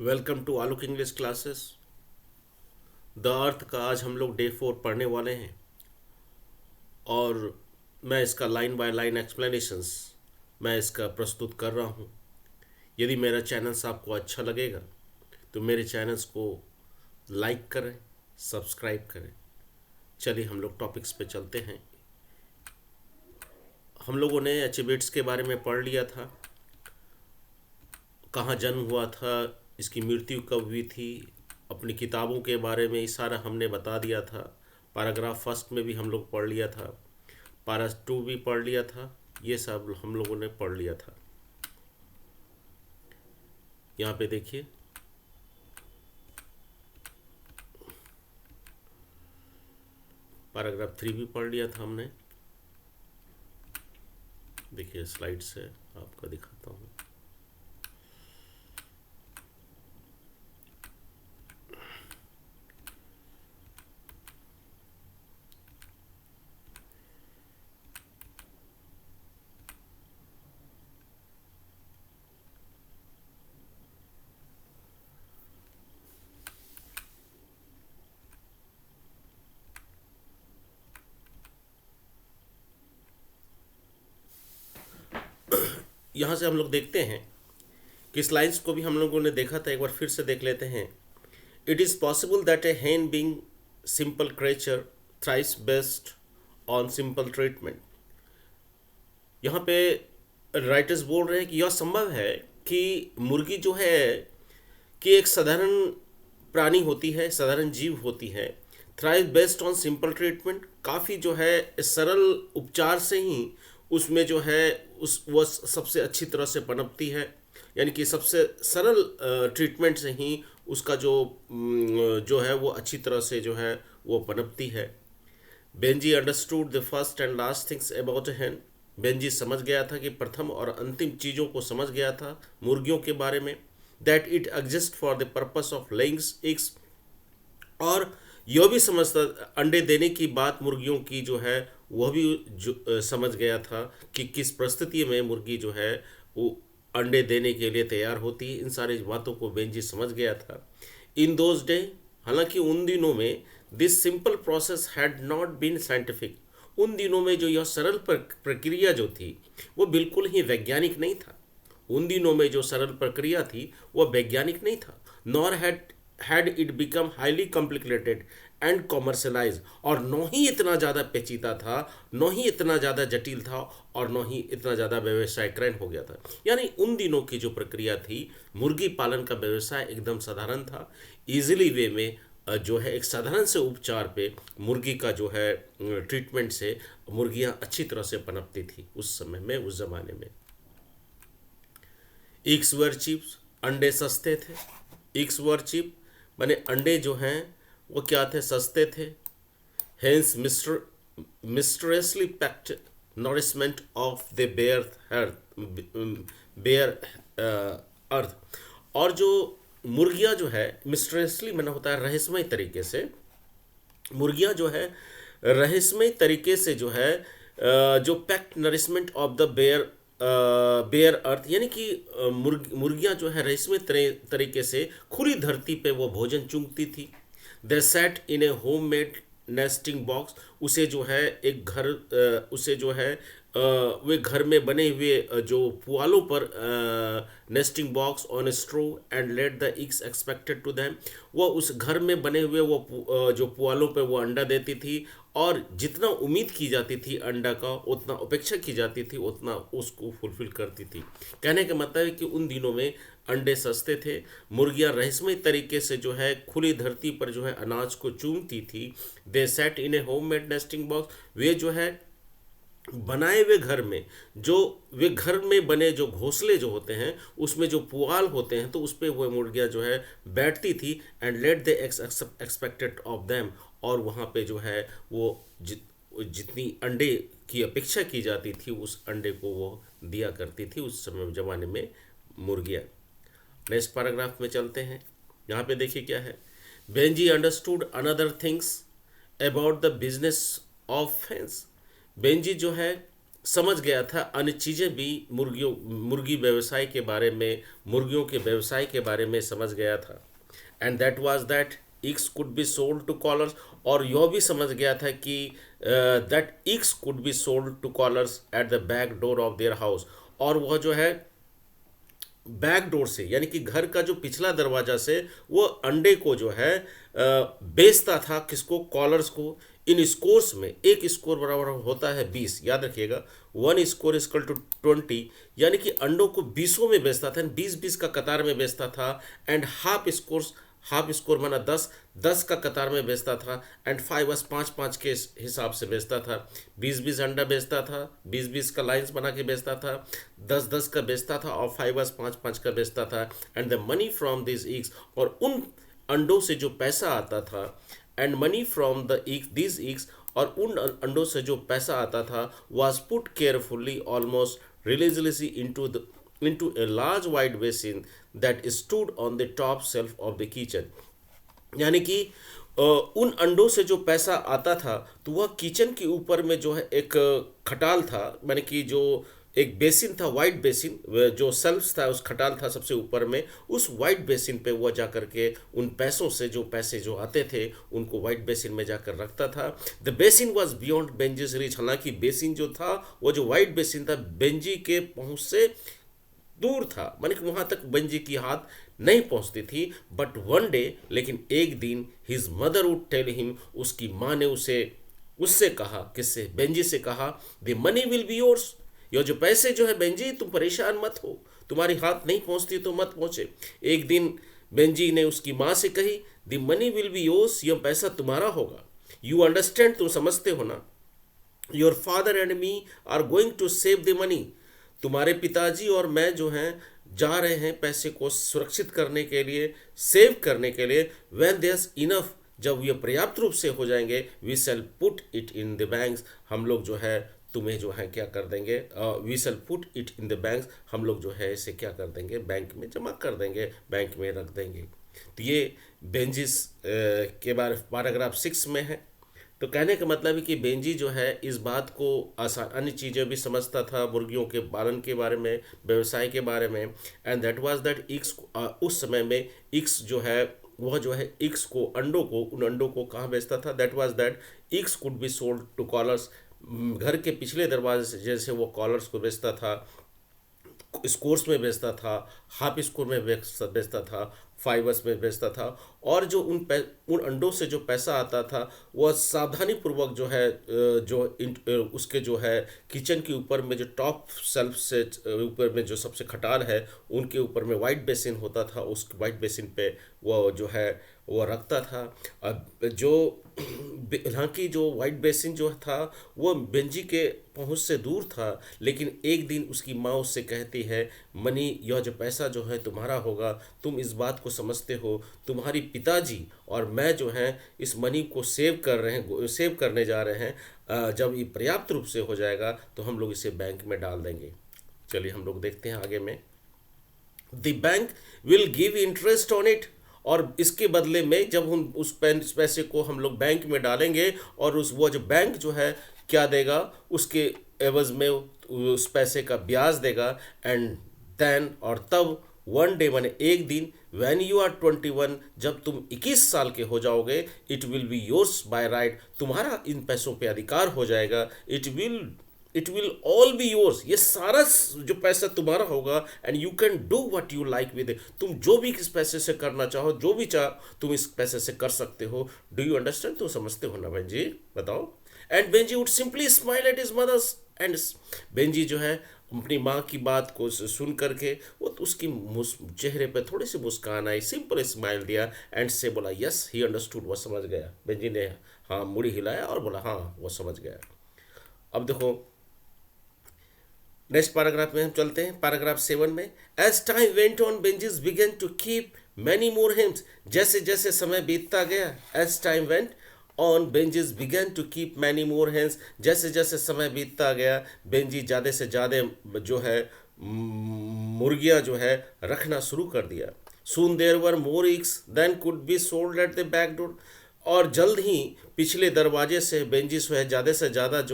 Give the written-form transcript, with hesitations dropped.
Welcome to Alok English classes. The earth का आज हम लोग डे 4 पढ़ने वाले हैं और मैं इसका लाइन बाय लाइन एक्सप्लेनेशंस मैं इसका प्रस्तुत कर रहा हूँ। यदि मेरा चैनल्स आपको अच्छा लगेगा तो मेरे चैनल्स को लाइक करें, सब्सक्राइब करें। चलिए हम लोग टॉपिक्स पे चलते हैं। हम लोगों ने एचिबेट्स के बारे में पढ़ लिया था, कहाँ जन्म हुआ था, इसकी मृत्यु कब हुई थी, अपनी किताबों के बारे में ये सारा हमने बता दिया था। पैराग्राफ फर्स्ट में भी हम लोग पढ़ लिया था, पैरा टू भी पढ़ लिया था, ये सब हम लोगों ने पढ़ लिया था। यहाँ पे देखिए, पैराग्राफ 3 भी पढ़ लिया था हमने। देखिए स्लाइड से आपका दिखाता हूँ। यहाँ से हम लोग देखते हैं कि इस लाइन्स को भी हम लोगों ने देखा था, एक बार फिर से देख लेते हैं। It is possible that A hen being simple creature thrives best on simple treatment। यहाँ पे राइटर्स बोल रहे हैं कि यह संभव है कि मुर्गी जो है कि एक साधारण प्राणी होती है, साधारण जीव होती है, thrive based on simple treatment, काफ़ी जो है सरल उपचार से ही उसमें जो है उस वह सबसे अच्छी तरह से पनपती है। यानी कि सबसे सरल ट्रीटमेंट से ही उसका जो है वो अच्छी तरह से जो है वो पनपती है। Benjy understood the first and last things about hen. Benjy समझ गया था कि प्रथम और अंतिम चीज़ों को समझ गया था मुर्गियों के बारे में। That it exist for the purpose of laying eggs, और यह भी समझता अंडे देने की बात मुर्गियों की जो है वह भी समझ गया था कि किस परिस्थिति में मुर्गी जो है वो अंडे देने के लिए तैयार होती है। इन सारी बातों को बेंजी समझ गया था। इन दोज डे, हालांकि उन दिनों में this simple process had not been scientific. उन दिनों में जो यह सरल प्रक्रिया जो थी वो बिल्कुल ही वैज्ञानिक नहीं था। उन दिनों में जो सरल प्रक्रिया थी वह वैज्ञानिक नहीं था। Nor had it become highly complicated and commercialise, और न ही इतना ज़्यादा पेचीदा था, न ही इतना ज़्यादा जटिल था, और न ही इतना ज़्यादा व्यवसायीकरण हो गया था। यानी उन दिनों की जो प्रक्रिया थी, मुर्गी पालन का व्यवसाय एकदम साधारण था। इजीली वे में जो है एक साधारण से उपचार पे मुर्गी का जो है ट्रीटमेंट से मुर्गियां अच्छी तरह से पनपती थी उस समय में, उस ज़माने में। इक्स वर चीप्स, अंडे सस्ते थे। इक्स वर चीप माने अंडे जो हैं वो क्या थे, सस्ते थे। Hens mistressly packed nourishment of the bare earth. और जो मुर्गियाँ जो है मिस्ट्रेसली माना होता है रहस्यमय तरीके से, मुर्गियाँ जो है रहस्यमय तरीके से जो है जो packed nourishment of the bare earth, यानी कि मुर्गियाँ जो है रहस्यमय तरीके से खुली धरती पे वो भोजन चुंगती थी। दे सेट इन ए होम मेड नेस्टिंग बॉक्स, उसे जो है एक घर उसे जो है वे घर में बने हुए जो पुआलों पर nesting box on straw and let the eggs expected to them. वो उस घर में बने हुए वो जो पुआलों पर वो अंडा देती थी, और जितना उम्मीद की जाती थी अंडा का, उतना अपेक्षा की जाती थी, उतना उसको फुलफिल करती थी। कहने का मतलब है कि उन दिनों में अंडे सस्ते थे, मुर्गियां रहस्यमय तरीके से जो है खुली धरती पर जो है अनाज को चूमती थी। दे सेट इन ए होम मेड नेस्टिंग बॉक्स, वे जो है बनाए हुए घर में, जो वे घर में बने जो घोंसले जो होते हैं उसमें जो पुआल होते हैं, तो उस पर वह मुर्गियाँ जो है बैठती थी। And let they expected of them, और वहाँ पे जो है वो जितनी अंडे की अपेक्षा की जाती थी उस अंडे को वो दिया करती थी उस समय ज़माने में मुर्गियाँ। नेक्स्ट पैराग्राफ में चलते हैं। यहाँ पे देखिए क्या है। Benjy understood another things about the business of fence. Benji जो है समझ गया था, अन्य चीज़ें भी मुर्गी व्यवसाय के बारे में, मुर्गियों के व्यवसाय के बारे में समझ गया था। And that was that eggs could be sold to callers, और यह भी समझ गया था कि that eggs could be sold to callers at the back door of their house, और वह जो है बैक डोर से, यानी कि घर का जो पिछला दरवाजा से, वो अंडे को जो है बेचता था, किसको, कॉलर्स को। इन स्कोर्स में एक स्कोर बराबर होता है 20, याद रखिएगा, 1 स्कोर इक्वल टू 20, यानी कि अंडों को बीसों में बेचता था, 20-20 का कतार में बेचता था। एंड हाफ स्कोर माना 10, 10 का कतार में बेचता था। एंड 5 5 के हिसाब से बेचता था, 20-20 अंडा बेचता था, 20-20 का लाइंस बना के बेचता था, 10-10 का बेचता था, और 5 5 का बेचता था। And the money from this drugs, और उन अंडों से जो पैसा आता था, and money from the drugs this drugs, और उन अंडों से जो पैसा आता था, was put carefully almost religiously into a large white basin that stood on the top shelf of the kitchen। यानी कि उन अंडों से जो पैसा आता था, तो वह किचन के ऊपर में जो है एक खटाल था, माने कि जो एक बेसिन था, वाइट बेसिन, जो सेल्फ्स था, उस खटाल था सबसे ऊपर में, उस वाइट बेसिन पे वह जा करके उन पैसों से जो पैसे जो आते थे, उनको वाइट बेसिन में जाकर रखता था। The basin was beyond Benji's reach, हालांकि बेसिन जो था, वो जो वाइट बेसिन था, बेंजी के पहुंच से दूर था, माने कि वहां तक बेंजी की हाथ नहीं पहुंचती थी। बट वन डे, लेकिन एक दिन, his mother would tell him, उसकी माँ ने उससे कहा, किससे, बेंजी से कहा, the money will be yours, ये जो पैसे जो है बेंजी, तुम परेशान मत हो, तुम्हारी हाथ नहीं पहुंचती तो मत पहुंचे। एक दिन बेंजी ने उसकी माँ से कही, the money will be yours, यह पैसा तुम्हारा होगा। यू अंडरस्टैंड, तुम समझते हो ना, your father and me are going to save the money, तुम्हारे पिताजी और मैं जो हैं जा रहे हैं पैसे को सुरक्षित करने के लिए, सेव करने के लिए। व्हेन देयर्स इनफ, जब ये पर्याप्त रूप से हो जाएंगे, we shall put it in the banks, हम लोग जो है तुम्हें जो है क्या कर देंगे, we shall put it in the banks, हम लोग जो है इसे क्या कर देंगे, बैंक में जमा कर देंगे, बैंक में रख देंगे। तो ये बेंजिस के बारे पैराग्राफ 6 में है। तो कहने का मतलब है कि बेंजी जो है इस बात को आसान, अन्य चीज़ें भी समझता था, मुर्गियों के पालन के बारे में, व्यवसाय के बारे में। एंड दैट वाज दैट इक्स, उस समय में इक्स जो है, वह जो है इक्स को, अंडों को, उन अंडों को कहाँ बेचता था, that was that eggs could be sold to callers, घर के पिछले दरवाजे से जैसे वो कॉलर्स को बेचता था, स्कोर्स में बेचता था, हाफ स्कोर में बेचता था, फाइवर्स में बेचता था। और जो उन अंडों से जो पैसा आता था, वह सावधानी पूर्वक जो है उसके जो है किचन के ऊपर में, जो टॉप सेल्फ से ऊपर में जो सबसे खटाल है, उनके ऊपर में वाइट बेसिन होता था, उस वाइट बेसिन पे वो जो है वो रखता था। अब जो हालांकि जो वाइट बेसिन जो था, वो बेंजी के पहुंच से दूर था, लेकिन एक दिन उसकी माँ उससे कहती है, मनी, यह जो पैसा जो है तुम्हारा होगा, तुम इस बात को समझते हो, तुम्हारी पिताजी और मैं जो हैं इस मनी को सेव करने जा रहे हैं, जब ये पर्याप्त रूप से हो जाएगा तो हम लोग इसे बैंक में डाल देंगे। चलिए हम लोग देखते हैं आगे में, the bank will give interest on it, और इसके बदले में जब हम उस पैसे को हम लोग बैंक में डालेंगे, और वो जो बैंक जो है क्या देगा, उसके एवज में उस पैसे का ब्याज देगा। एंड देन, और तब, वन डे माने एक दिन, व्हेन यू आर 21, जब तुम 21 साल के हो जाओगे, it will be yours by right, तुम्हारा इन पैसों पे अधिकार हो जाएगा। It will all be yours, ये सारा जो पैसा तुम्हारा होगा। And you can do what you like with it, तुम जो भी इस पैसे से करना चाहो, जो भी तुम इस पैसे से कर सकते हो। डू यू अंडरस्टैंड, तुम समझते हो ना बेंजी, बताओ। And Benjy would simply smile at his mothers, and Benjy जो है अपनी माँ की बात को सुन करके, वो तो उसकी चेहरे पे थोड़ी सी मुस्कान आई, सिंपल स्माइल दिया, एंड से बोला यस ही अंडरस्टूड, वो समझ गया। बेंजी ने हाँ मुड़ी हिलाया और बोला हाँ वो समझ गया। अब देखो नेक्स्ट पैराग्राफ में हम चलते हैं, पैराग्राफ 7 में, as time went on Benji's began to keep many more hens, जैसे जैसे समय बीतता गया, as time went on Benji's began to keep many more hens, जैसे जैसे समय बीतता गया, बेंजी ज़्यादा से ज़्यादा जो है मुर्गियाँ जो है रखना शुरू कर दिया। Soon there were more eggs than could be sold at the back door, और जल्द ही पिछले दरवाजे से बेंजी जो है ज़्यादा से ज़्यादा जो